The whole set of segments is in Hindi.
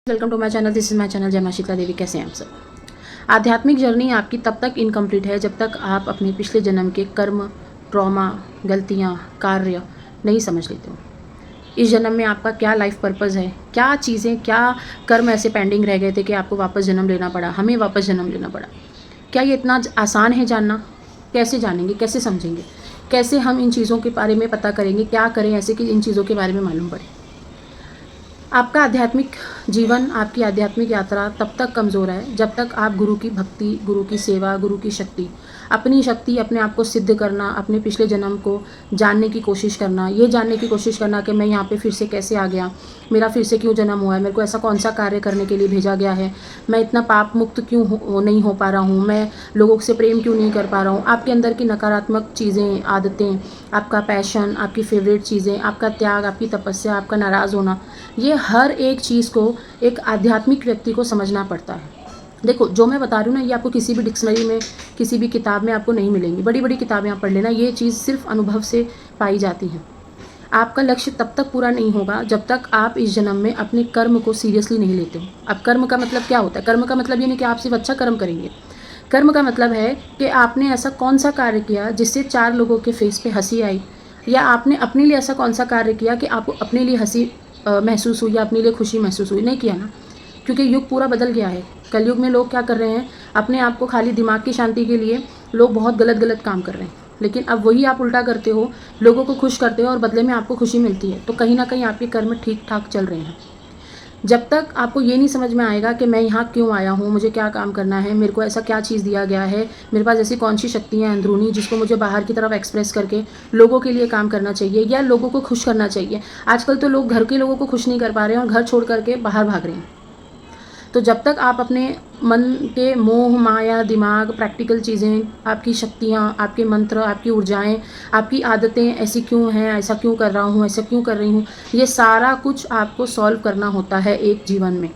Welcome to my channel. This is my channel Jai Maa Sheetla देवी। कैसे हैं आप सब? आध्यात्मिक जर्नी आपकी तब तक इनकम्प्लीट है जब तक आप अपने पिछले जन्म के कर्म, ट्रॉमा, गलतियां, कार्य नहीं समझ लेते हो। इस जन्म में आपका क्या लाइफ पर्पस है, क्या चीज़ें, क्या कर्म ऐसे पेंडिंग रह गए थे कि आपको वापस जन्म लेना पड़ा, हमें वापस जन्म लेना पड़ा। क्या ये इतना आसान है जानना? कैसे जानेंगे, कैसे समझेंगे, कैसे हम इन चीज़ों के बारे में पता करेंगे, क्या करें ऐसे कि इन चीज़ों के बारे में मालूम पड़े। आपका आध्यात्मिक जीवन, आपकी आध्यात्मिक यात्रा तब तक कमज़ोर है जब तक आप गुरु की भक्ति, गुरु की सेवा, गुरु की शक्ति, अपनी शक्ति, अपने आप को सिद्ध करना, अपने पिछले जन्म को जानने की कोशिश करना, ये जानने की कोशिश करना कि मैं यहाँ पे फिर से कैसे आ गया, मेरा फिर से क्यों जन्म हुआ है, मेरे को ऐसा कौन सा कार्य करने के लिए भेजा गया है, मैं इतना पाप मुक्त क्यों नहीं हो पा रहा हूँ, मैं लोगों से प्रेम क्यों नहीं कर पा रहा हूँ। आपके अंदर की नकारात्मक चीज़ें, आदतें, आपका पैशन, आपकी फेवरेट चीज़ें, आपका त्याग, आपकी तपस्या, आपका नाराज़ होना, ये हर एक चीज़ को एक आध्यात्मिक व्यक्ति को समझना पड़ता है। देखो, जो मैं बता रही हूँ ना, ये आपको किसी भी डिक्शनरी में, किसी भी किताब में आपको नहीं मिलेंगी। बड़ी बड़ी किताबें आप पढ़ लेना, ये चीज़ सिर्फ अनुभव से पाई जाती है। आपका लक्ष्य तब तक पूरा नहीं होगा जब तक आप इस जन्म में अपने कर्म को सीरियसली नहीं लेते हो। अब कर्म का मतलब क्या होता है? कर्म का मतलब ये नहीं कि आप सिर्फ अच्छा कर्म करेंगे। कर्म का मतलब है कि आपने ऐसा कौन सा कार्य किया जिससे 4 लोगों के फेस पे हंसी आई, या आपने अपने लिए ऐसा कौन सा कार्य किया कि आपको अपने लिए हंसी महसूस हुई या अपने लिए खुशी महसूस हुई। नहीं किया ना, क्योंकि युग पूरा बदल गया है। कलयुग में लोग क्या कर रहे हैं, अपने आप को खाली दिमाग की शांति के लिए लोग बहुत गलत गलत काम कर रहे हैं। लेकिन अब वही आप उल्टा करते हो, लोगों को खुश करते हो और बदले में आपको खुशी मिलती है। तो कहीं ना कहीं आपके कर्म ठीक ठाक चल रहे हैं। जब तक आपको ये नहीं समझ में आएगा कि मैं यहाँ क्यों आया हूँ, मुझे क्या काम करना है, मेरे को ऐसा क्या चीज़ दिया गया है, मेरे पास ऐसी कौन सी शक्तियाँ हैं अंदरूनी जिसको मुझे बाहर की तरफ एक्सप्रेस करके लोगों के लिए काम करना चाहिए या लोगों को खुश करना चाहिए। आजकल तो लोग घर के लोगों को खुश नहीं कर पा रहे हैं और घर छोड़ करके बाहर भाग रहे हैं। तो जब तक आप अपने मन के मोह, माया, दिमाग, प्रैक्टिकल चीज़ें, आपकी शक्तियाँ, आपके मंत्र, आपकी ऊर्जाएं, आपकी आदतें ऐसी क्यों हैं, ऐसा क्यों कर रहा हूँ, ऐसा क्यों कर रही हूँ, ये सारा कुछ आपको सॉल्व करना होता है एक जीवन में।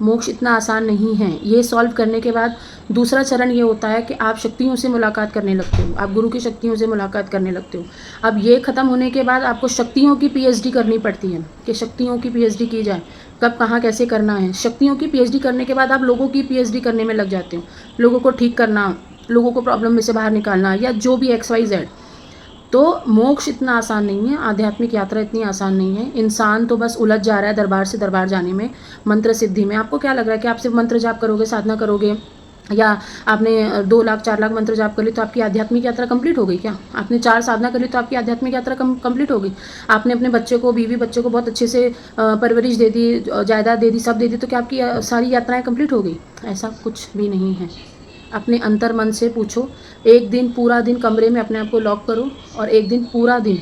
मोक्ष इतना आसान नहीं है। ये सॉल्व करने के बाद दूसरा चरण ये होता है कि आप शक्तियों से मुलाकात करने लगते हो, आप गुरु की शक्तियों से मुलाकात करने लगते हो। अब ये ख़त्म होने के बाद आपको शक्तियों की पीएचडी करनी पड़ती है कि शक्तियों की पीएचडी की जाए, कब, कहाँ, कैसे करना है। शक्तियों की पीएचडी करने के बाद आप लोगों की पीएचडी करने में लग जाते हो, लोगों को ठीक करना, लोगों को प्रॉब्लम में से बाहर निकालना, या जो भी XYZ। तो मोक्ष इतना आसान नहीं है, आध्यात्मिक यात्रा इतनी आसान नहीं है। इंसान तो बस उलझ जा रहा है दरबार से दरबार जाने में, मंत्र सिद्धि में। आपको क्या लग रहा है कि आप सिर्फ मंत्र जाप करोगे, साधना करोगे, या आपने 2 लाख 4 लाख मंत्र जाप कर ली तो आपकी आध्यात्मिक यात्रा कंप्लीट हो गई क्या? आपने 4 साधना कर ली तो आपकी आध्यात्मिक यात्रा कंप्लीट हो गई? आपने अपने बच्चे को, बीवी बच्चे को बहुत अच्छे से परवरिश दे दी, जायदाद दे दी, सब दे दी, तो क्या आपकी सारी यात्राएं कंप्लीट हो गई? ऐसा कुछ भी नहीं है। अपने अंतर मन से पूछो। एक दिन, पूरा दिन कमरे में अपने आप को लॉक करो और एक दिन पूरा दिन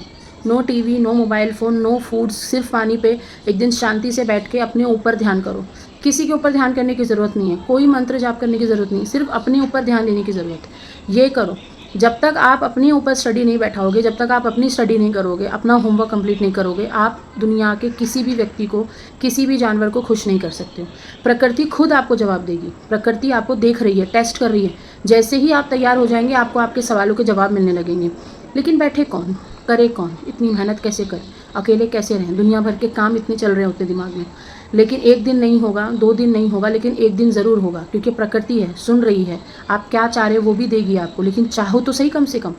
no TV, no mobile phone, no foods, सिर्फ पानी पे एक दिन शांति से बैठ के अपने ऊपर ध्यान करो। किसी के ऊपर ध्यान करने की ज़रूरत नहीं है, कोई मंत्र जाप करने की ज़रूरत नहीं है, सिर्फ अपने ऊपर ध्यान देने की ज़रूरत है। ये करो। जब तक आप अपने ऊपर स्टडी नहीं बैठाओगे, जब तक आप अपनी स्टडी नहीं करोगे, अपना होमवर्क कंप्लीट नहीं करोगे, आप दुनिया के किसी भी व्यक्ति को, किसी भी जानवर को खुश नहीं कर सकते हो। प्रकृति खुद आपको जवाब देगी। प्रकृति आपको देख रही है, टेस्ट कर रही है। जैसे ही आप तैयार हो जाएंगे, आपको आपके सवालों के जवाब मिलने लगेंगे। लेकिन बैठे कौन, करे कौन, इतनी मेहनत कैसे करें, अकेले कैसे रहें, दुनिया भर के काम इतने चल रहे होते दिमाग में। लेकिन एक दिन नहीं होगा, 2 दिन नहीं होगा, लेकिन एक दिन ज़रूर होगा, क्योंकि प्रकृति है, सुन रही है। आप क्या चाह रहे हो वो भी देगी आपको, लेकिन चाहो तो सही कम से कम।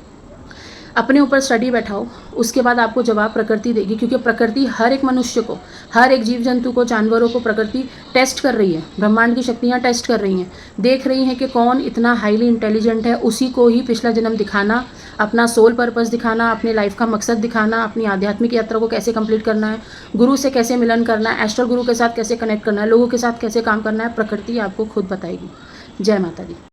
अपने ऊपर स्टडी बैठाओ, उसके बाद आपको जवाब प्रकृति देगी, क्योंकि प्रकृति हर एक मनुष्य को, हर एक जीव जंतु को, जानवरों को प्रकृति टेस्ट कर रही है। ब्रह्मांड की शक्तियाँ टेस्ट कर रही हैं, देख रही हैं कि कौन इतना हाईली इंटेलिजेंट है। उसी को ही पिछला जन्म दिखाना, अपना सोल पर्पस दिखाना, अपने लाइफ का मकसद दिखाना, अपनी आध्यात्मिक यात्रा को कैसे कंप्लीट करना है, गुरु से कैसे मिलन करना है, एस्ट्रल गुरु के साथ कैसे कनेक्ट करना है, लोगों के साथ कैसे काम करना है, प्रकृति आपको खुद बताएगी। जय माता दी।